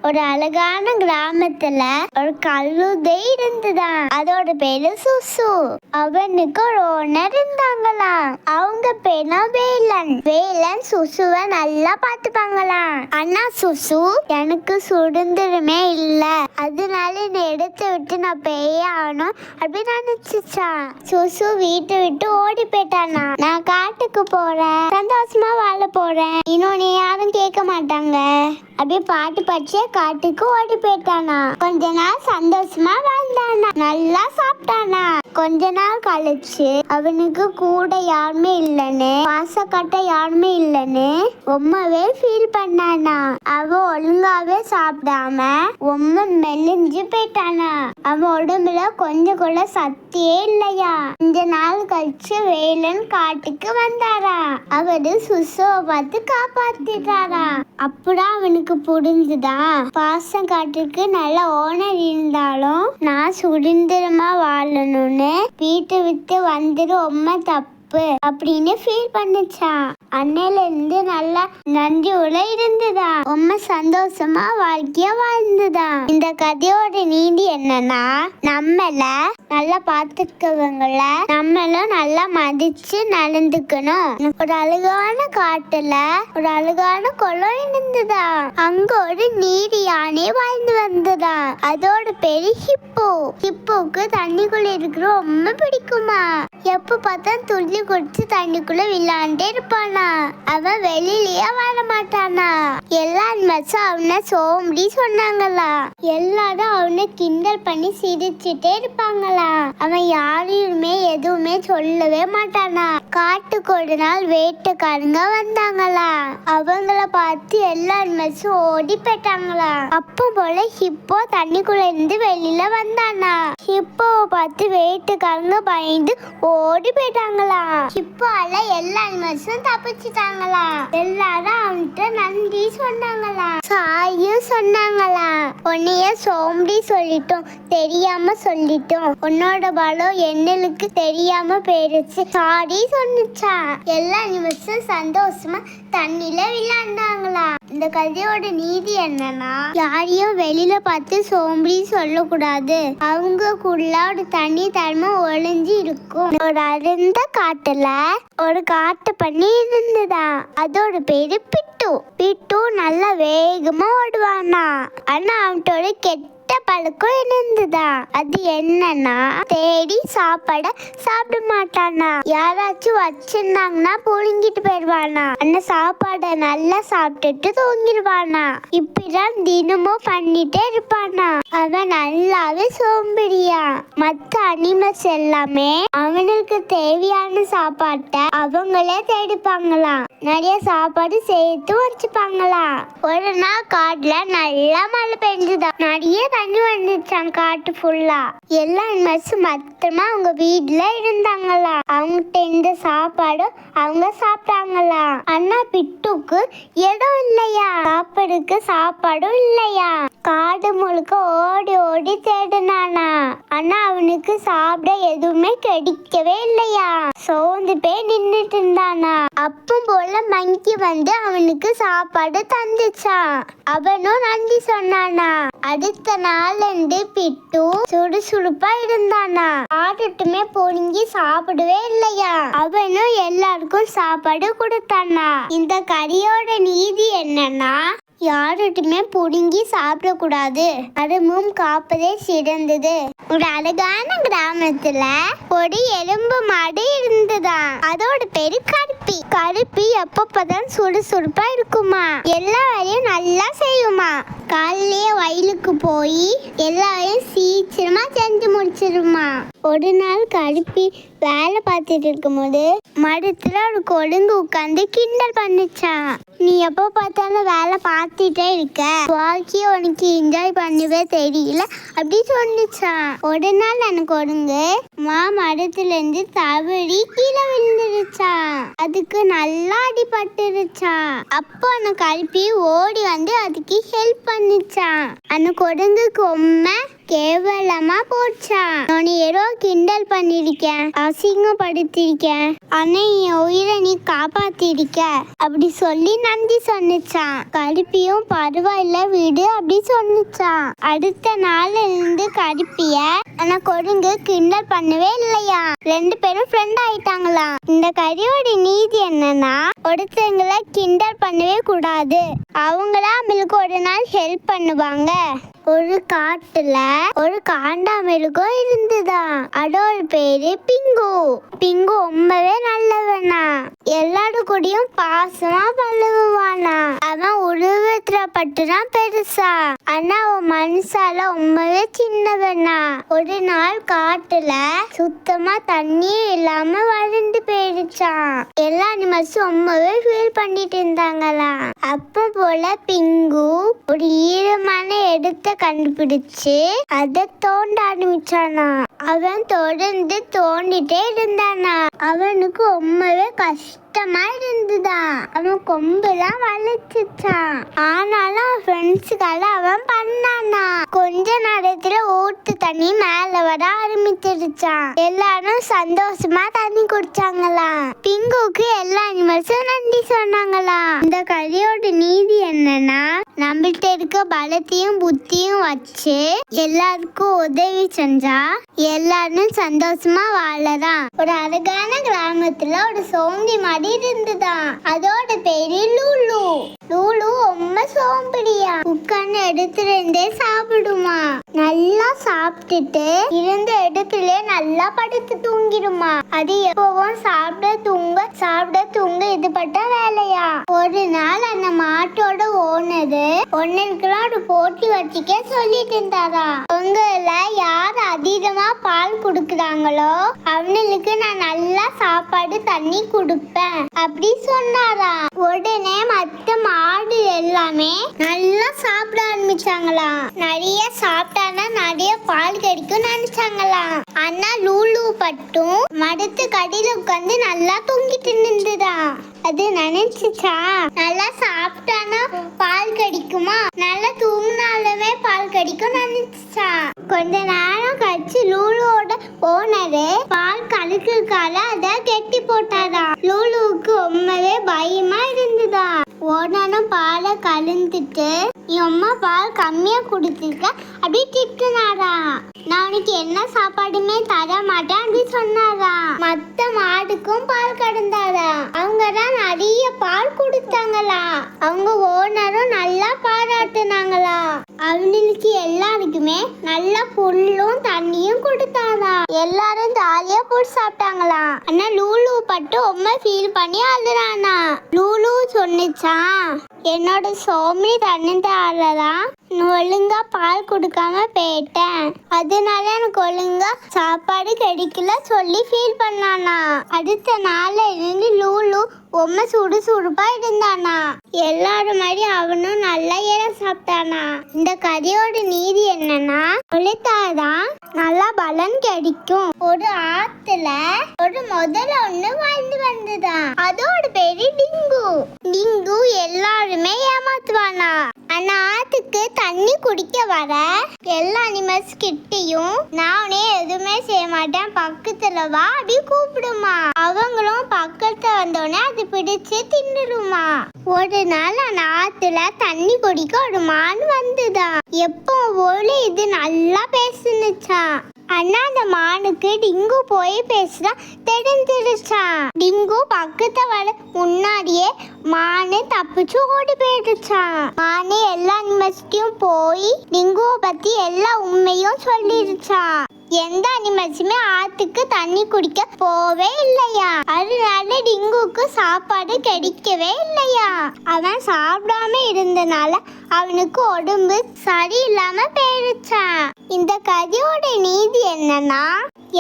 ஒரு அழகான கிராமத்துல ஒரு கழுதை இருந்துதான். அதோட பேரு சுசு. அவனுக்கு ஒரு ஓனர் இருந்தாங்களாம். அவங்க பேரு வேலன். வேலன் சுசுவை நல்லா பாத்துப்பாங்களாம். ஆனா சுசு, எனக்கு சுதந்திரமே இல்ல, அதனால என்னை எடுத்து விட்டு நான் பேயே ஆகணும் அப்படின்னு நினைச்சுச்சான். சுசு வீட்டை விட்டு ஓடி போயிட்டானா. நான் காட்டுக்கு போறேன், சந்தோஷமா வாழ போறேன், இன்னொன்னு யாரும் கேட்க மாட்டாங்க அப்படியே பாட்டு படிச்சே காட்டுக்கு ஓடி போயிட்டானா. கொஞ்ச நாள் சந்தோஷமா வாழ்ந்தானா, நல்லா சாப்பிட்டானா. கொஞ்ச நாள் கழிச்சு அவனுக்கு கூட யாருமே இல்லைன்னு, பாசம் கட்ட யாருமே இல்லைன்னு ரொம்பவே ஃபீல் பண்ணானா. அவன் ஒழுங்காவே சாப்பிடாம ரொம்ப மெலிஞ்சு போயிட்டானா. அவன் உடம்புல கொஞ்சம் கூட சக்தியே இல்லையா. கொஞ்ச நாள் கழிச்சு வேலன் காட்டுக்கு வந்தாரா. அவரு சுசுவை பார்த்து காப்பாத்திட்டாரா. அப்பதான் அவனுக்கு புரிஞ்சுதா, பாசம் காட்டுக்கு நல்ல ஓனர் இருந்தாலும் நான் சுதந்திரமா வாழணும்னு வீட்டை விட்டு வந்துட்டு ரொம்ப தப்பு அப்படின்னு ஃபீல் பண்ணுச்சான். அன்னையில இருந்து நல்லா நன்றியோட இருந்துதா, ரொம்ப சந்தோஷமா வாழ்க்கைய வாழ்ந்துதான். இந்த கதையோட நீதி என்னன்னா, நம்மள நல்லா பாத்துக்கவங்கள நம்மளும் நல்லா மதிச்சு நடந்துக்கணும். ஒரு அழகான காட்டுல ஒரு அழகான குளம் இருந்துதா. அங்க ஒரு நீர் யானை வாழ்ந்து வந்ததா. அதோட பேரு ஹிப்போ. ஹிப்போக்கு தண்ணிக்குள்ள இருக்கிற ரொம்ப பிடிக்குமா. எப்ப பார்த்தா துள்ளி குடிச்சு தண்ணிக்குள்ள விளையாண்டே இருப்பானா. அவன் வெளியிலயே வர மாட்டானா. எல்லாரும் வச்சு அவனை சோம்படி சொன்னாங்களா. எல்லாரும் அவனை கிண்டல் பண்ணி சிரிச்சுட்டே இருப்பாங்களா. அவன் யாரையுமே எதுவுமே சொல்லவே மாட்டானா. காட்டுக்கு ஒரு நாள் வேட்டைக்காரங்க வந்தாங்களா. அவங்கள பார்த்து எல்லாரும் வச்சு ஓடி போயிட்டாங்களா. அப்போ போல ஹிப்போ தண்ணிக்குள்ள இருந்து வெளியில வந்தானா. ஹிப்போவை பார்த்து வேட்டைக்காரங்க பயந்து ஓடி போயிட்டாங்களா. ஹிப்போவால எல்லா அனிமல்ஸும் தப்பிச்சுட்டாங்களா. எல்லாரும் அவன்கிட்ட நன்றி சொன்னாங்களா, சாயும் சொன்னாங்களா. உன்னைய சோம்படி சொல்லிட்டோம், தெரியாம சொல்லிட்டோம், உன்னோட பலம் என்னளுக்கு தெரியாம போயிடுச்சு, சாரி சொன்னிச்சா. எல்லா அனிமல்ஸும் சந்தோஷமா தண்ணில விளையாண்டாங்களா. இந்த கதையோட நீதி என்னன்னா, யாரையும் வெளியில பார்த்து சோம்படி சொல்லக்கூடாது. அவங்கக்குள்ள ஒரு தனி தன்மை ஒளிஞ்சு இருக்கும். ஒரு அருந்த காட்டுல ஒரு காட்டு பண்ணி இருந்ததா. அதோட பேரு பிட்டு. பிட்டு நல்லா வேகமா ஓடுவானா. ஆனா அவனோட கெட்ட பழக்கம் இருந்ததா. அது என்னன்னா, தேடி சாப்பாட சாப்பிட மாட்டானா. யாராச்சும் வச்சிருந்தாங்கன்னா புழுங்கிட்டு போயிடுவானா. அந்த சாப்பாட நல்லா சாப்பிட்டுட்டு தூங்கிடுவானா. இப்படிதான் தினமும் பண்ணிட்டே இருப்பானா. அவன் நல்லாவே சோம்பேறியா. மற்ற அனிமல்ஸ் எல்லாமே அவனுக்கு தேவையான சாப்பாட்டை அவங்களே தேடிப்பாங்களா. நிறைய சாப்பாடு சேர்த்து வச்சுப்பாங்களா. ஒரு நாள் காட்டுல நல்லா மழை பெஞ்சுதான். நிறைய தண்ணி வந்துச்சான் காட்டு ஃபுல்லா. எல்லா அனிமல்ஸும் மொத்தமா அவங்க வீட்டுல இருந்தாங்களா. அவங்ககிட்ட இந்த சாப்பாடும் அவங்க சாப்பிட்டாங்களா. ஆனா பிட்டுக்கு இடம் இல்லையா, சாப்பாடுக்கு சாப்பாடும் இல்லையா. காடு முழுக்க ஓடி ஓடி தேடினானா. ஆனா அவனுக்கு சாப்பிட எதுவுமே கிடைக்கவே இல்லையா. சோர்ந்து போய் நின்னுட்டு இருந்தானா. அப்பம் போல மங்கி வந்து அவனுக்கு சாப்பாடு தந்துச்சான். அவனும் நன்றி சொன்னானா. அடுத்த நாள் பிட்டு சுறுசுறுப்பா இருந்தானா. ஆட்டுமே பொறுங்கி சாப்பிடவே இல்லையா. அவனும் எல்லாருக்கும் சாப்பாடு கொடுத்தானா. இந்த கதையோட நீதி என்னன்னா, யாருட்டுமே புடுங்கி சாப்பிடக்கூடாது, அருமும் காப்பதே சிறந்தது. ஒரு அழகான கிராமத்துல ஒரு எறும்பு மாடு இருந்துதான். அதோட பேரு கருப்பி. கருப்பி எப்பப்பதான் சுறுசுறுப்பா இருக்குமா. எல்லா வேலையும் நல்லா செய்யுமா. காலையிலேயே வயலுக்கு போய் எல்லா வேலையும் சீக்கிரமா செஞ்சு முடிச்சிருமா. ஒரு நாள் கருப்பி வேலை பார்த்துட்டு இருக்கும் போது மரத்துல ஒரு கொழுந்து உட்காந்து கிண்டல் பண்ணிச்சான். நீ எப்போ பார்த்தாலும் வேலை பார்த்துட்டே இருக்க, வாழ்க்கைய உனக்கு என்ஜாய் பண்ணவே தெரியல அப்படி சொன்னிச்சான். ஒரு நாள் எனக்கு ஒருங்கு மரத்துல இருந்து தவறி கீழே விழுந்துருச்சான். அதுக்கு நல்லா அடிபட்டுருச்சான். அப்போ அந்த கருப்பி ஓடி வந்து அதுக்கு ஹெல்ப் பண்ணிச்சான். அந்த கொழுந்துக்கு ரொம்ப கேவலமா போச்சான். நான் ஏதோ கிண்டல் பண்ணிருக்கேன், அசிங்கப்படுத்திருக்கேன், ஆனா என் உயிரை நீ காப்பாத்திருக்க அப்படி சொல்லி நன்றி சொன்னிச்சான். கருப்பியும் பரவாயில்ல விடு அப்படி சொன்னிச்சான். அடுத்த நாள் இருந்து கருப்பிய ஆனா கொடுங்கு கிண்டல் பண்ணவே இல்லையா. 2 பேரும் ஃப்ரெண்ட் ஆயிட்டாங்களாம். இந்த கதையோட நீதி என்னன்னா, ஒருத்தங்களை கிண்டல் பண்ணவே கூடாது. அவங்களா அவங்களுக்கு ஒரு நாள் ஹெல்ப் பண்ணுவாங்க. ஒரு காட்டுல ஒரு காண்டாமிருகம் இருந்துதான். அதோட பேரு பிங்கு. பிங்கு ரொம்பவே நல்லவனா, எல்லாரு கூடயும் பாசமா பழகுவானா. அவன் உருவத்துல பட்டுதான் பெருசா, ஆனா அவன் மனசால ரொம்பவே சின்னவனா. ஒரு நாள் காட்டுல சுத்தமா தண்ணி இல்லாம வறண்டு போயிடுச்சான். எல்லா அனிமல்ஸும் ரொம்பவே ஃபீல் பண்ணிட்டு இருந்தாங்களா. அப்ப போல பிங்கு ஒரு ஈரமான இடத்தை கண்டுபிடிச்சு அதை தோண்ட ஆரம்பிச்சானா. அவன் தொடர்ந்து தோண்டிட்டே இருந்தானா. அவனுக்கு ரொம்பவே கஷ்டமா இருந்துதா. அவன் கொம்பெல்லாம் வளைச்சிச்சான். ஆனாலும் அவன் ஃப்ரெண்ட்ஸுக்காக அவன் பண்ணானா. கொஞ்ச நேரத்துல ஊட்டு தண்ணி மேல வர ஆரம்பிச்சிருச்சான். எல்லாரும் சந்தோஷமா தண்ணி குடிச்சாங்களாம். பிங்குக்கு எல்லா அனிமல்ஸும் நன்றி சொன்னாங்களாம். இந்த கதையோட நீதி என்னன்னா, நம்மள்கிட்ட இருக்க பலத்தையும் புத்தியும் வச்சு எல்லாருக்கும் உதவி செஞ்சா எல்லாரும் சந்தோஷமா வாழலாம். ஒரு அழகான கிராமத்துல ஒரு சோம்பி மாதிரி இருந்துதான். அதோட பேரு லூலு. லூலு ரொம்ப சோம்படியா, உட்கார்ந்து இடத்துல இருந்தே சாப்பிடுமா. நல்லா சாப்பிட்டுட்டு இருந்த இடத்துல நல்லா படுத்து தூங்கிடுமா. அது எப்பவும் சாப்பிட தூங்க இது பட்ட வேலையா. ஒரு நாள் அந்த மாட்டோட ஓனரு ஒன்னுக்கெல்லாம் ஒரு போட்டி வச்சுக்க சொல்லிட்டு இருந்தாரா. உங்கள யார் அதிகமா பால் குடுக்குறாங்களோ அவங்களுக்கு நான் நல்லா சாப்பாடு தண்ணி கொடுப்பேன் அப்படி சொன்னாரா. உடனே மத்த மாடு எல்லாமே நல்லா சாப்பிட ஆரம்பிச்சாங்களாம். நிறைய சாப்பிட்டானா நிறைய பால் கிடைக்கும் நினைச்சாங்களாம். ஆனா லூலு பட்டும் மரத்து கடியில உட்காந்து நல்லா தூங்கிட்டு நின்றுதா. அது நினைச்சுச்சா, நல்லா சாப்பிட்டானா பால் கிடைக்குமா, நல்லா தூங்கினாலுமே பால் கிடைக்கும் நினைச்சுச்சா. கொஞ்ச நேரம் கழிச்சு லூலுவோட ஓனரு பால் கலக்குக்கால அத கெட்டி போட்டாரா. லூலுவுக்கு ரொம்பவே பயமா இருந்துதா. ஓனரும் பாலை கலந்துட்டு என் அம்மா பால் கம்மியா குடுத்துருக்க அப்படி திட்டுனாரா. நான் உனக்கு என்ன சாப்பாடுமே தர மாட்டேன் அப்படி சொன்னாரா. மத்த மாடுக்கும் பால் கடந்தாரா. அவங்க தான் நிறைய பால் கொடுத்தாங்களா. அவங்க ஓனரும் நல்லா பாராட்டுனாங்களா. அவங்களுக்கு எல்லாருக்குமே நல்ல புல்லும் தண்ணியும் கொடுத்தாரா. எல்லாரும் ஜாலியா போட்டு சாப்பிட்டாங்களா. ஆனா லூலு பட்டு ரொம்ப ஃபீல் பண்ணி அழுறானா. லூலு சொன்னிச்சா, என்னோட சோம்பி தண்ணிதாலதான் ஒழுங்கா பால் கொடுக்காம போயிட்டேன், அதனால எனக்கு ஒழுங்கா சாப்பாடு கிடைக்கல சொல்லி ஃபீல் பண்ணானா. அடுத்த நாள்ல இருந்து லூலு ரொம்ப சுறுசுறுப்பா இருந்தானா. எல்லாரும் மாதிரி அவனும் நல்லா ஏற சாப்பிட்டானா. இந்த கதையோட நீதி என்னன்னா, உழைத்தாதான் நல்லா பலன் கிடைக்கும். ஒரு ஆத்துல ஒரு முதல்ல ஒண்ணு வாழ்ந்து வந்ததான். அதோட பேரு டிங்கு. டிங்கு எல்லாருமே ஏமாத்துவானா. ஆனா ஆத்துக்கு தண்ணி குடிக்க வர எல்லா அனிமல்ஸ் கிட்டையும் நானே எதுவுமே செய்ய மாட்டேன், பக்கத்துல வா அப்படி கூப்பிடுமா. அவங்களும் பக்கத்துல வந்தோடனே அது பிடிச்சு தின்னுடுமா. ஒரு நாள் அந்த ஆத்துல தண்ணி குடிக்க ஒரு மான் வந்துதான். எப்போ போல இது நல்லா பேசுனுச்சா. ஆனா அந்த மானுக்கு டிங்கு போய் பேசுறா தெரிஞ்சிருச்சான். டிங்கு பக்கத்துல வர முன்னாடியே மானு தப்பிச்சு ஓடி போயிடுச்சான். மானு எல்லா அனிமல்ஸ்க்கும் போய் டிங்குவை பத்தி எல்லா உண்மையும் சொல்லிடுச்சான். எந்த அனிமல்ஸுமே ஆத்துக்கு தண்ணி குடிக்க போவே இல்லையா. அதனால டிங்குக்கு சாப்பாடு கிடைக்கவே இல்லையா. அவன் சாப்பிடாம இருந்தனால அவனுக்கு உடம்பு சரியில்லாம போயிடுச்சான். இந்த கதையோட நீதி என்னன்னா,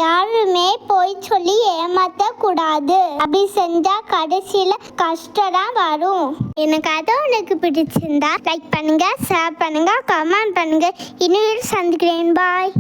யாருமே போய் சொல்லி ஏமாத்த கூடாது. அப்படி செஞ்சா கடைசியில கஷ்டம் தான் வரும். எனக்கு அதை உனக்கு பிடிச்சிருந்தா லைக் பண்ணுங்க, ஷேர் பண்ணுங்க, கமெண்ட் பண்ணுங்க. இன்னும் சந்திக்கிறேன். பாய்.